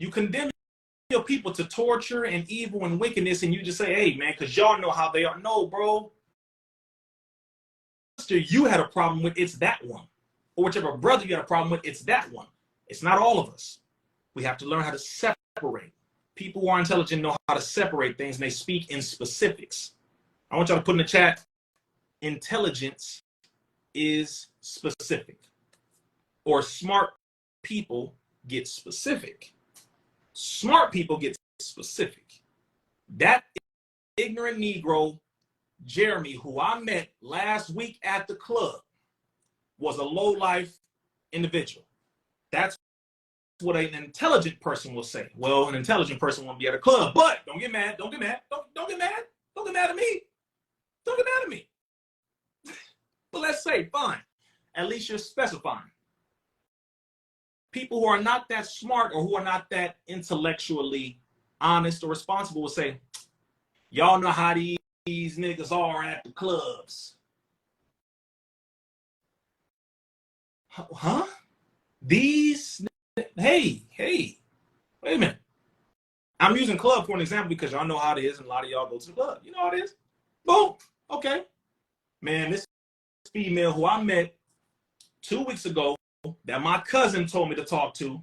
You condemn your people to torture and evil and wickedness, and you just say, hey, man, because y'all know how they are. No, bro. You had a problem with, it's that one. Or whichever brother you had a problem with, it's that one. It's not all of us. We have to learn how to separate. People who are intelligent know how to separate things, and they speak in specifics. I want y'all to put in the chat, intelligence is specific. Or smart people get specific. Smart people get specific. That ignorant Negro, Jeremy, who I met last week at the club, was a low-life individual. That's what an intelligent person will say. Well, an intelligent person won't be at a club, but don't get mad. Don't get mad. Don't get mad. Don't get mad at me. Don't get mad at me. But let's say, fine. At least you're specifying. People who are not that smart or who are not that intellectually honest or responsible will say, y'all know how these niggas are at the clubs. Huh? These, hey, wait a minute. I'm using club for an example because y'all know how it is, and a lot of y'all go to the club. You know how it is? Boom. Okay. Man, this female who I met 2 weeks ago that my cousin told me to talk to,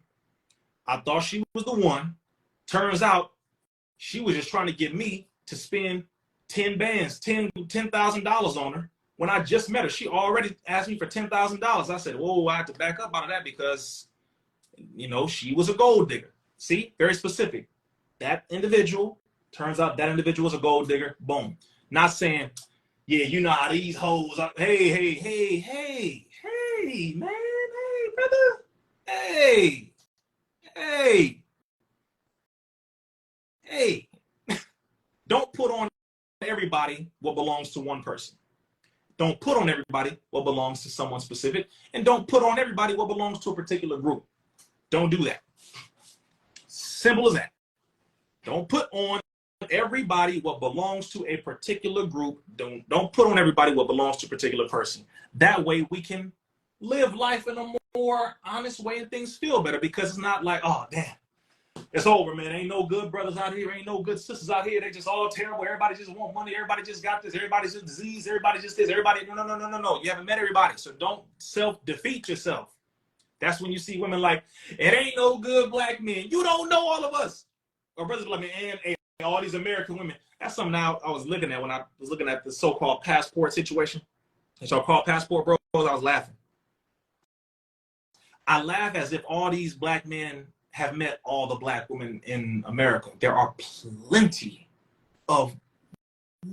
I thought she was the one. Turns out she was just trying to get me to spend $10,000 on her. When I just met her, she already asked me for $10,000. I said, whoa, I have to back up out of that because, you know, she was a gold digger. See, very specific. That individual, turns out that individual was a gold digger. Boom. Not saying, yeah, you know how these hoes are. Hey, man. Hey, brother. Hey. Don't put on everybody what belongs to one person. Don't put on everybody what belongs to someone specific. And don't put on everybody what belongs to a particular group. Don't do that. Simple as that. Don't put on everybody what belongs to a particular group. Don't put on everybody what belongs to a particular person. That way we can live life in a more honest way and things feel better, because it's not like, oh, damn, it's over, man. Ain't no good brothers out here. Ain't no good sisters out here. They just all terrible. Everybody just want money. Everybody just got this. Everybody's just disease. Everybody just this. Everybody, no. You haven't met everybody. So don't self-defeat yourself. That's when you see women like, it ain't no good black men. You don't know all of us. Or brothers like me, and all these American women. That's something I was looking at when I was looking at the so-called passport situation. And so I called passport bros. I was laughing. I laugh as if all these black men have met all the black women in America. There are plenty of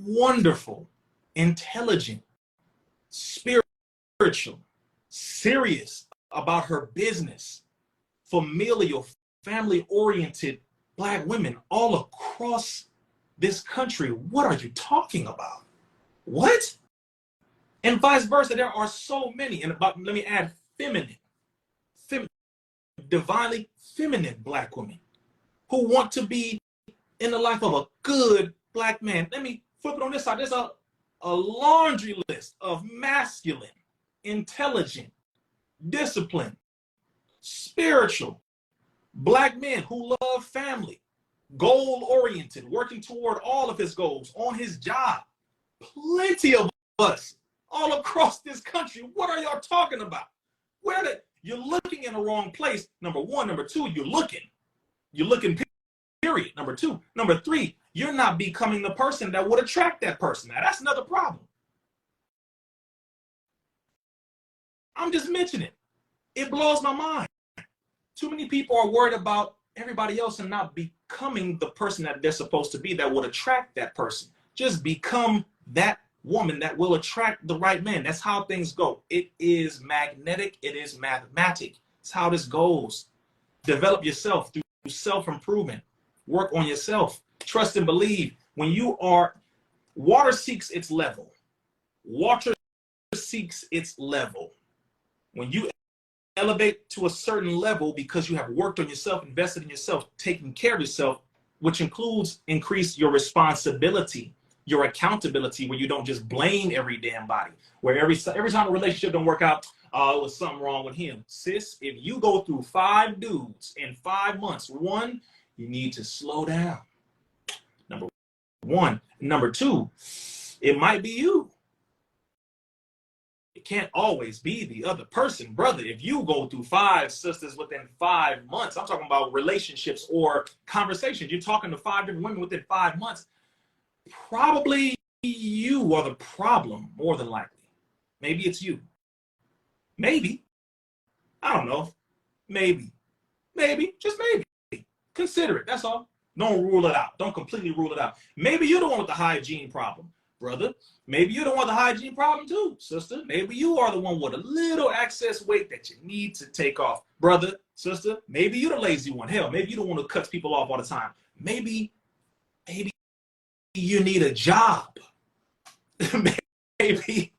wonderful, intelligent, spiritual, serious about her business, familial, family-oriented black women all across this country. What are you talking about? What? And vice versa, there are so many. And let me add feminine, divinely feminine black women who want to be in the life of a good black man. Let me flip it on this side. There's a laundry list of masculine, intelligent, disciplined, spiritual black men who love family, goal-oriented, working toward all of his goals on his job. Plenty of us all across this country. What are y'all talking about? You're looking in the wrong place, number one. Number two, you're looking, period. Number two. Number three, you're not becoming the person that would attract that person. Now, that's another problem. I'm just mentioning it. It blows my mind. Too many people are worried about everybody else and not becoming the person that they're supposed to be that would attract that person. Just become that woman that will attract the right man. That's how things go. It is magnetic. It is mathematic. It's how this goes. Develop yourself through self-improvement. Work on yourself. Trust and believe. Water seeks its level. Water seeks its level. When you elevate to a certain level because you have worked on yourself, invested in yourself, taken care of yourself, which includes increase your responsibility, your accountability, where you don't just blame every damn body. Where every time a relationship don't work out, Oh, it was something wrong with him. Sis, if you go through 5 dudes in 5 months, one, you need to slow down. Number one. Number two, it might be you. It can't always be the other person. Brother, if you go through 5 sisters within 5 months, I'm talking about relationships or conversations. You're talking to 5 different women within 5 months. Probably you are the problem, more than likely. Maybe it's you. Maybe. I don't know. Maybe. Maybe. Just maybe. Consider it. That's all. Don't rule it out. Don't completely rule it out. Maybe you're the one with the hygiene problem, brother. Maybe you're the one with the hygiene problem too, sister. Maybe you are the one with a little excess weight that you need to take off, brother, sister. Maybe you're the lazy one. Hell, maybe you're the one who cuts people off all the time. Maybe you need a job. Maybe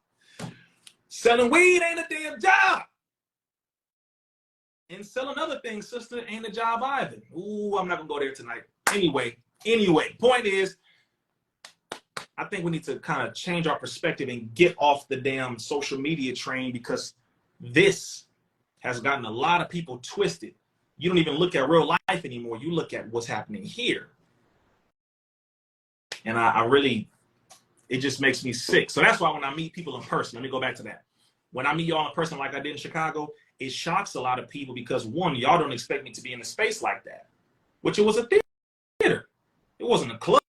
selling weed ain't a damn job. And selling other things, sister, ain't a job either. Ooh, I'm not gonna go there tonight. Anyway, point is, I think we need to kind of change our perspective and get off the damn social media train, because this has gotten a lot of people twisted. You don't even look at real life anymore. You look at what's happening here. And I really, it just makes me sick. So that's why when I meet people in person, let me go back to that. When I meet y'all in person like I did in Chicago, it shocks a lot of people because, one, y'all don't expect me to be in a space like that, which it was a theater. It wasn't a club.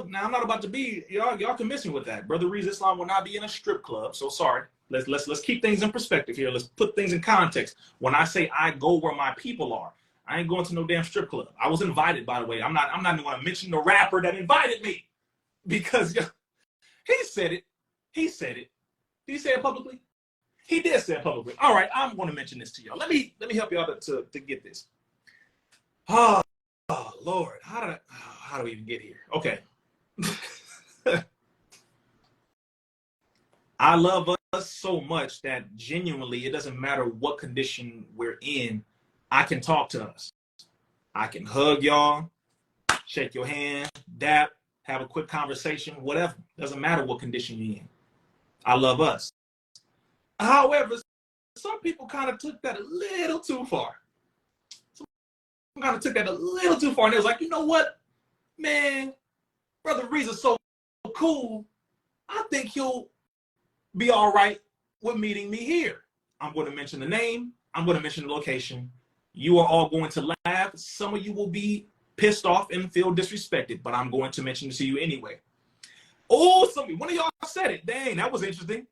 Now, I'm not about to be, y'all can miss me with that. Brother Rizza Islam will not be in a strip club, so sorry. Let's keep things in perspective here. Let's put things in context. When I say I go where my people are, I ain't going to no damn strip club. I was invited, by the way. I'm not even going to mention the rapper that invited me, because he said it. He said it. Did he say it publicly? He did say it publicly. All right, I'm going to mention this to y'all. Let me help y'all to get this. Oh Lord, how do we even get here? Okay. I love us so much that genuinely, it doesn't matter what condition we're in, I can talk to us. I can hug y'all, shake your hand, dap, have a quick conversation, whatever. Doesn't matter what condition you're in. I love us. However, some people kind of took that a little too far. And it was like, you know what, man, Brother Rizza's so cool. I think he'll be all right with meeting me here. I'm going to mention the name. I'm going to mention the location. You are all going to laugh. Some of you will be pissed off and feel disrespected, but I'm going to mention it to you anyway. Oh, one of y'all said it. Dang, that was interesting.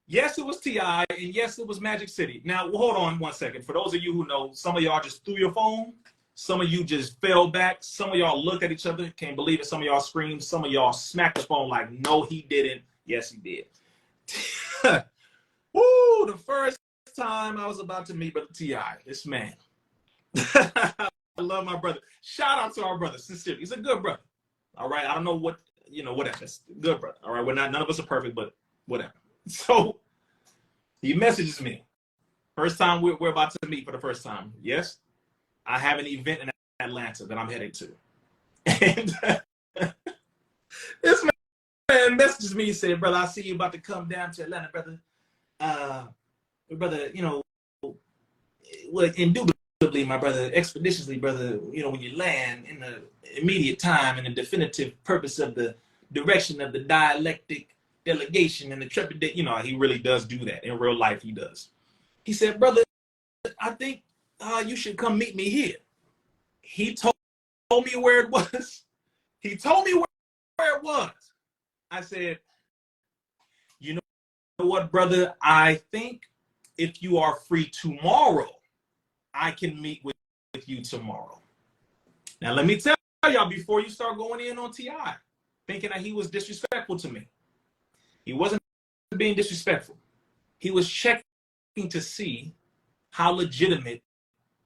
Yes, it was T.I., and yes, it was Magic City. Now, hold on one second. For those of you who know, some of y'all just threw your phone. Some of you just fell back. Some of y'all looked at each other, can't believe it. Some of y'all screamed. Some of y'all smacked the phone like, no, he didn't. Yes, he did. Woo, the first time I was about to meet Brother T.I., this man. I love my brother. Shout out to our brother, sincerely. He's a good brother. All right, I don't know what, whatever. It's good brother. All right, none of us are perfect, but whatever. So he messages me. First time we're about to meet for the first time. Yes, I have an event in Atlanta that I'm headed to. And this man messages me and said, brother, I see you about to come down to Atlanta, brother. Brother, well, indubitably, my brother, expeditiously, brother, when you land in the immediate time and the definitive purpose of the direction of the dialectic delegation and the trepidation, he really does do that. In real life, he does. He said, brother, I think you should come meet me here. He told me where it was. He told me where it was. I said, you know what, brother? I think if you are free tomorrow, I can meet with you tomorrow. Now, let me tell y'all, before you start going in on T.I., thinking that he was disrespectful to me. He wasn't being disrespectful. He was checking to see how legitimate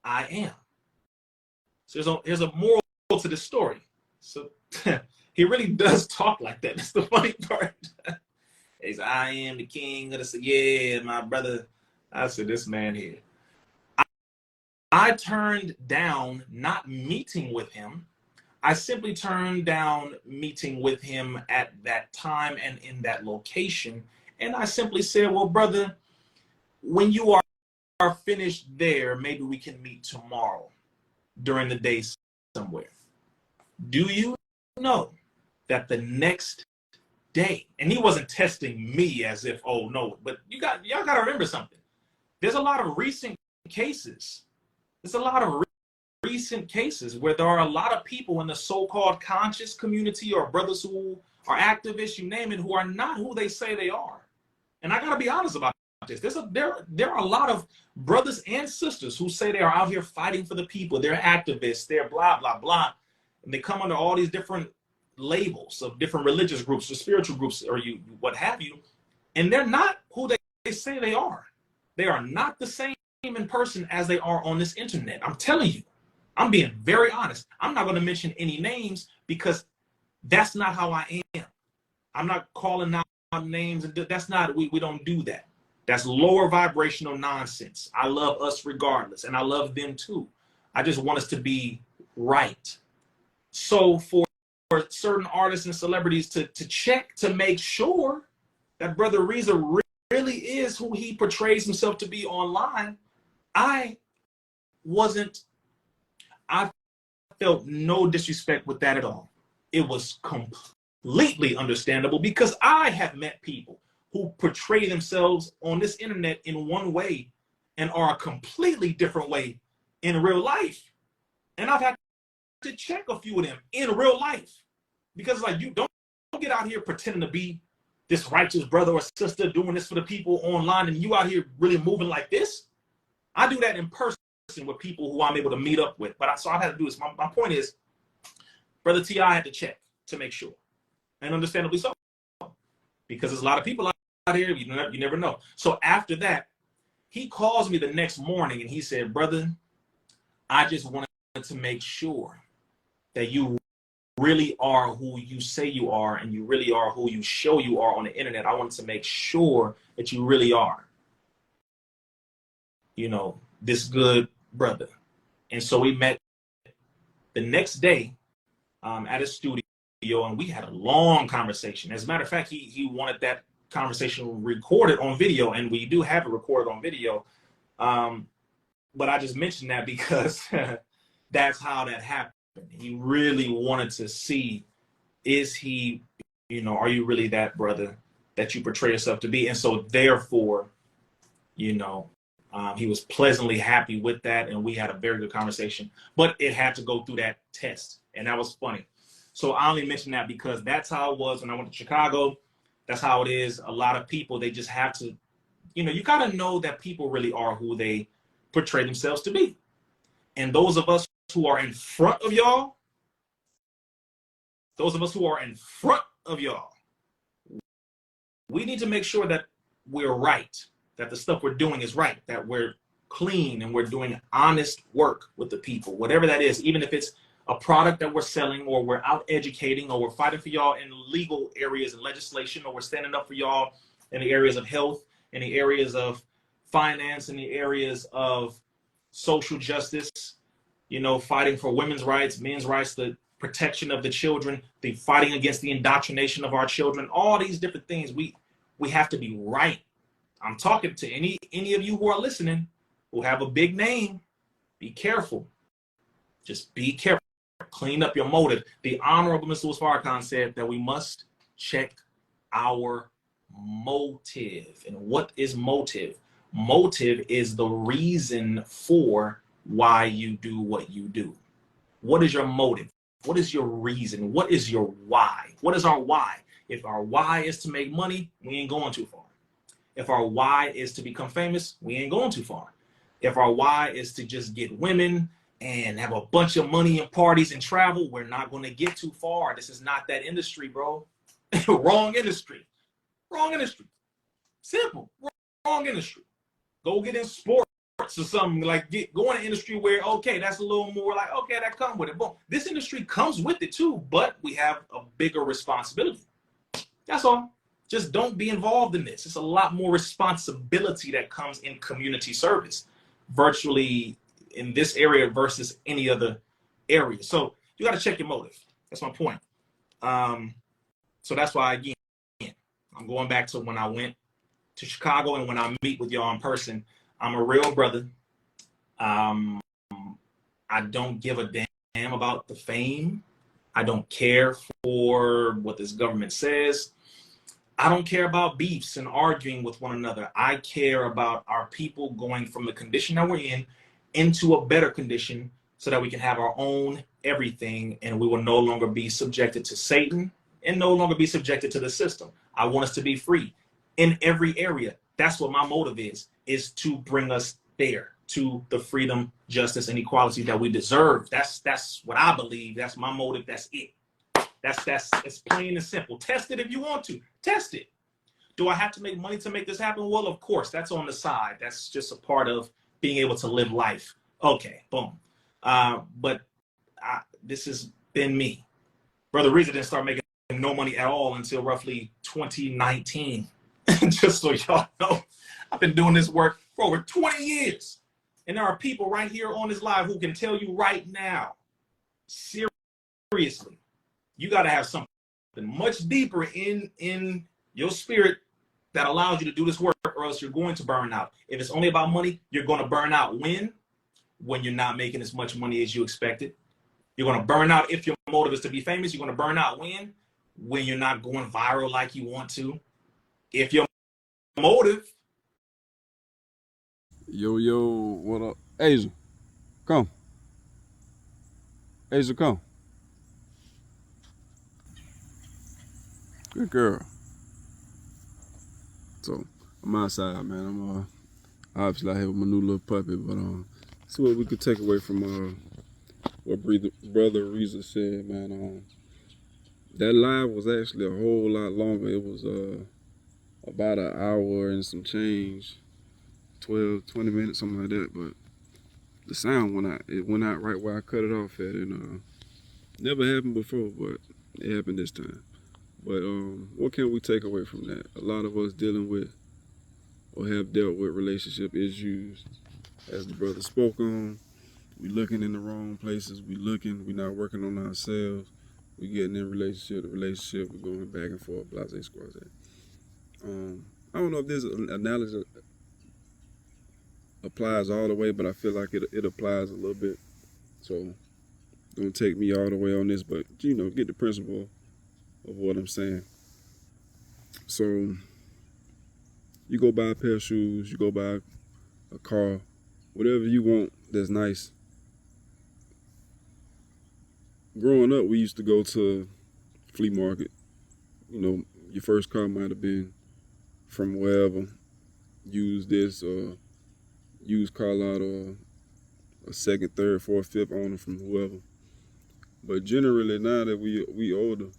I am. So there's a moral to the story. So he really does talk like that. That's the funny part. He's, I am the king of the, yeah, my brother. I said, this man here. I turned down not meeting with him. I simply turned down meeting with him at that time and in that location. And I simply said, well, brother, when you are finished there, maybe we can meet tomorrow during the day somewhere. Do you know that the next day, and he wasn't testing me as if, oh no, but y'all got to remember something. There's a lot of recent cases. There's a lot of recent cases where there are a lot of people in the so-called conscious community or brothers who are activists, you name it, who are not who they say they are. And I got to be honest about this. There are a lot of brothers and sisters who say they are out here fighting for the people. They're activists. They're blah, blah, blah. And they come under all these different labels of different religious groups or spiritual groups or what have you. And they're not who they say they are. They are not the same in person as they are on this internet. I'm telling you. I'm being very honest. I'm not going to mention any names because that's not how I am. I'm not calling out names. And that's not, we don't do that. That's lower vibrational nonsense. I love us regardless, and I love them too. I just want us to be right. So for certain artists and celebrities to check to make sure that Brother Rizza really is who he portrays himself to be online, I felt no disrespect with that at all. It was completely understandable because I have met people who portray themselves on this internet in one way and are a completely different way in real life. And I've had to check a few of them in real life because like, you don't get out here pretending to be this righteous brother or sister doing this for the people online and you out here really moving like this. I do that in person with people who I'm able to meet up with. But so I've had to do this. My point is, Brother T.I. had to check to make sure. And understandably so. Because there's a lot of people out here, you never know. So after that, he calls me the next morning and he said, brother, I just wanted to make sure that you really are who you say you are and you really are who you show you are on the internet. I wanted to make sure that you really are, this good brother. And so we met the next day at a studio and we had a long conversation. As a matter of fact, he wanted that conversation recorded on video, and we do have it recorded on video. But I just mentioned that because that's how that happened. He really wanted to see, is he, are you really that brother that you portray yourself to be? And so therefore, he was pleasantly happy with that, and we had a very good conversation. But it had to go through that test, and that was funny. So I only mention that because that's how it was when I went to Chicago. That's how it is. A lot of people, they just have to, you got to know that people really are who they portray themselves to be. And those of us who are in front of y'all, we need to make sure that we're right, that the stuff we're doing is right, that we're clean and we're doing honest work with the people, whatever that is, even if it's a product that we're selling or we're out educating or we're fighting for y'all in legal areas and legislation, or we're standing up for y'all in the areas of health, in the areas of finance, in the areas of social justice, fighting for women's rights, men's rights, the protection of the children, the fighting against the indoctrination of our children, all these different things. We have to be right. I'm talking to any of you who are listening who have a big name. Be careful. Just be careful. Clean up your motive. The Honorable Mr. Louis Farrakhan said that we must check our motive. And what is motive? Motive is the reason for why you do what you do. What is your motive? What is your reason? What is your why? What is our why? If our why is to make money, we ain't going too far. If our why is to become famous, we ain't going too far. If our why is to just get women and have a bunch of money and parties and travel, we're not going to get too far. This is not that industry, bro. Wrong industry. Wrong industry. Simple. Wrong industry. Go get in sports or something, like go in an industry where, okay, that's a little more like, okay, that comes with it. Boom. This industry comes with it too, but we have a bigger responsibility. That's all. Just don't be involved in this. It's a lot more responsibility that comes in community service, virtually in this area versus any other area. So you got to check your motive. That's my point. So that's why, again, I'm going back to when I went to Chicago, and when I meet with y'all in person, I'm a real brother. I don't give a damn about the fame. I don't care for what this government says. I don't care about beefs and arguing with one another. I care about our people going from the condition that we're in into a better condition so that we can have our own everything, and we will no longer be subjected to Satan and no longer be subjected to the system. I want us to be free in every area. That's what my motive is to bring us there, to the freedom, justice, and equality that we deserve. That's what I believe. That's my motive. That's it. That's it's plain and simple. Test it if you want to. Test it. Do I have to make money to make this happen? Well, of course, that's on the side. That's just a part of being able to live life. Okay, boom. But this has been me. Brother Rizza didn't start making no money at all until roughly 2019. Just so y'all know, I've been doing this work for over 20 years. And there are people right here on this live who can tell you right now, seriously, you got to have something much deeper in your spirit that allows you to do this work, or else you're going to burn out. If it's only about money, you're going to burn out. When you're not making as much money as you expected. You're going to burn out if your motive is to be famous. You're going to burn out when you're not going viral like you want to. If your motive. Yo, what up? Asia, come. Asia, come. Good girl. So, I'm outside, man. I'm obviously out here with my new little puppy, but see what we could take away from what brother Rizza said, man. That live was actually a whole lot longer. It was about an hour and some change, 12, 20 minutes, something like that. But the sound went out. It went out right where I cut it off at, and never happened before, but it happened this time. But what can we take away from that? A lot of us dealing with or have dealt with relationship issues, as the brother spoke on. We looking in the wrong places. We not working on ourselves. We getting in relationship to relationship. We going back and forth, blase squaze. I don't know if this analogy applies all the way, but I feel like it applies a little bit. So don't take me all the way on this, but get the principle of what I'm saying. So you go buy a pair of shoes, you go buy a car, whatever you want that's nice. Growing up, we used to go to flea market. Your first car might have been from wherever. Use this or used car lot, or a second, third, fourth, fifth owner from whoever. But generally, now that we older,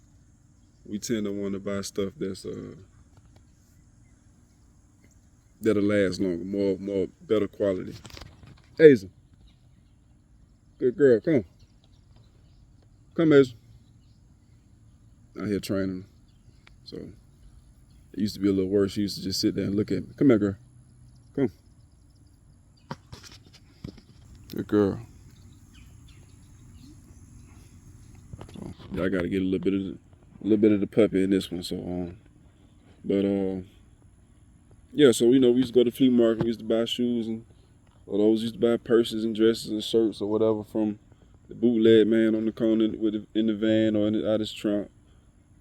we tend to want to buy stuff that's that'll last longer, more better quality. Asia, good girl, come, Asia. Out here training. So it used to be a little worse. She used to just sit there and look at me. Come here, girl. Come. Good girl. So, yeah, I got to get a little bit of the puppy in this one. So, yeah. So we used to go to the flea market. We used to buy shoes, and those used to buy purses and dresses and shirts or whatever from the bootleg man on the corner in the van or out his trunk.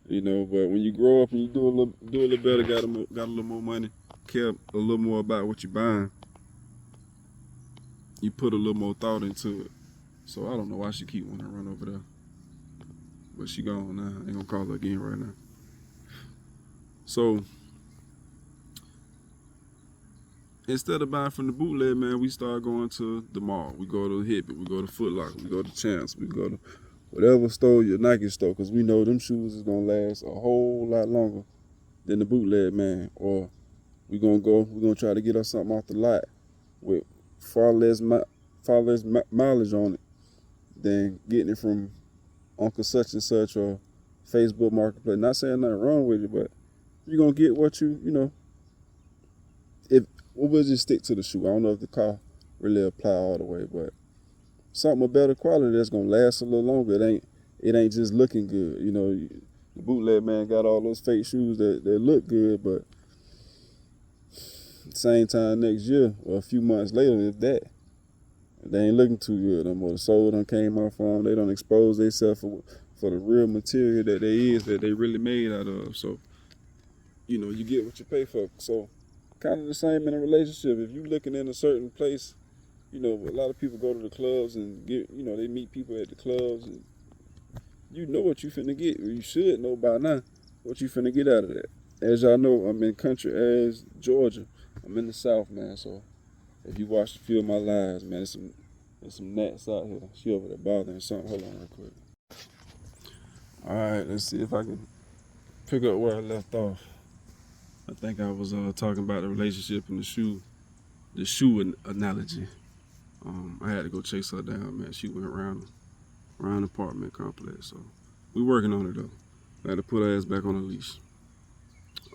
But when you grow up and you do a little better, got a little more money, care a little more about what you're buying, you put a little more thought into it. So I don't know why she keep wanting to run over there, but she gone now. I ain't gonna call her again right now. So instead of buying from the bootleg man, we start going to the mall. We go to Hibbett, we go to Foot Locker, we go to Champs, we go to whatever store, your Nike store, because we know them shoes is gonna last a whole lot longer than the bootleg man. Or we're gonna try to get us something off the lot with far less mileage on it than getting it from Uncle such and such or Facebook Marketplace. Not saying nothing wrong with it, but you're gonna get what we'll just stick to the shoe. I don't know if the car really apply all the way, but something of better quality that's gonna last a little longer. It ain't just looking good. The bootleg man got all those fake shoes that look good, but same time next year or a few months later, if that, they ain't looking too good no more. The soul done came off on them. They don't expose themselves for the real material that they really made out of. So, you know, you get what you pay for. So, kind of the same in a relationship. If you looking in a certain place, you know, a lot of people go to the clubs and get, you know, they meet people at the clubs, and you know what you finna get. Or you should know by now what you finna get out of that. As y'all know, I'm in country as Georgia. I'm in the South, man. So if you watch a few of my lives, man, there's some gnats out here. She over there bothering something. Hold on real quick. All right, let's see if I can pick up where I left off. I think I was talking about the relationship and the shoe analogy. I had to go chase her down, man. She went around the apartment complex. So we working on it though. I had to put her ass back on the leash.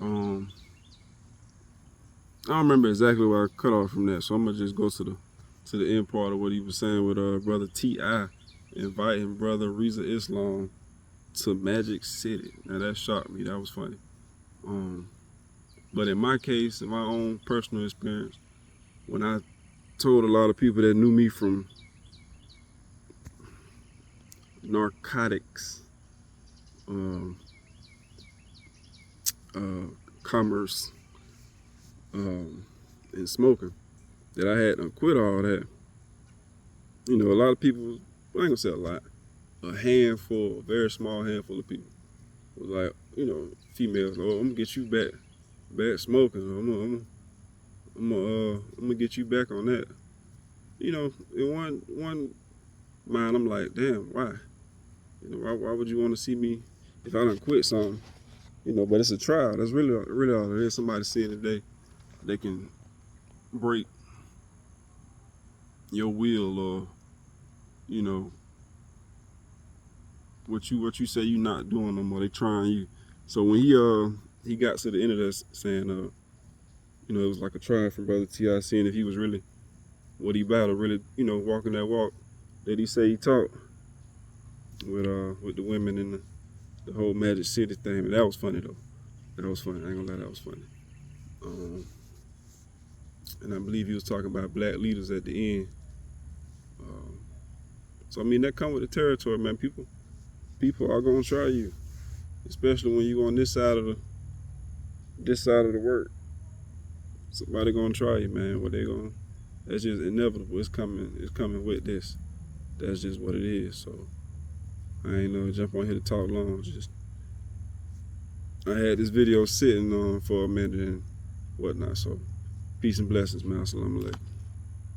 I don't remember exactly where I cut off from that, so I'm gonna just go to the end part of what he was saying with brother T.I. inviting brother Rizza Islam to Magic City. Now that shocked me. That was funny. But in my case, in my own personal experience, when I told a lot of people that knew me from narcotics, commerce, and smoking, that I had to quit all that. You know, a lot of people, I ain't gonna say a lot, a handful, a very small handful of people was like, you know, females, oh, I'm gonna get you back smoking. I'm gonna get you back on that. You know, in one mind, I'm like, damn, why? You know, why would you want to see me if I done quit something? You know, but it's a trial. That's really all it is. Somebody seeing today, they can break your will, or you know, what you say you not doing no more. They trying you. So when he got to the end of that saying, you know, it was like a trial from brother T.I. seeing if he was really what he about, or really, you know, walking that walk that he say he talked with the women in the whole Magic City thing. And that was funny though. That was funny. I ain't gonna lie, that was funny. And I believe he was talking about black leaders at the end. So I mean, that come with the territory, man. People are gonna try you, especially when you on this side of the work. Somebody gonna try you, man. What they gonna? That's just inevitable. It's coming with this. That's just what it is. So I ain't no jump on here to talk long. Just I had this video sitting on for a minute and whatnot. So peace and blessings, man. Assalamu alaikum.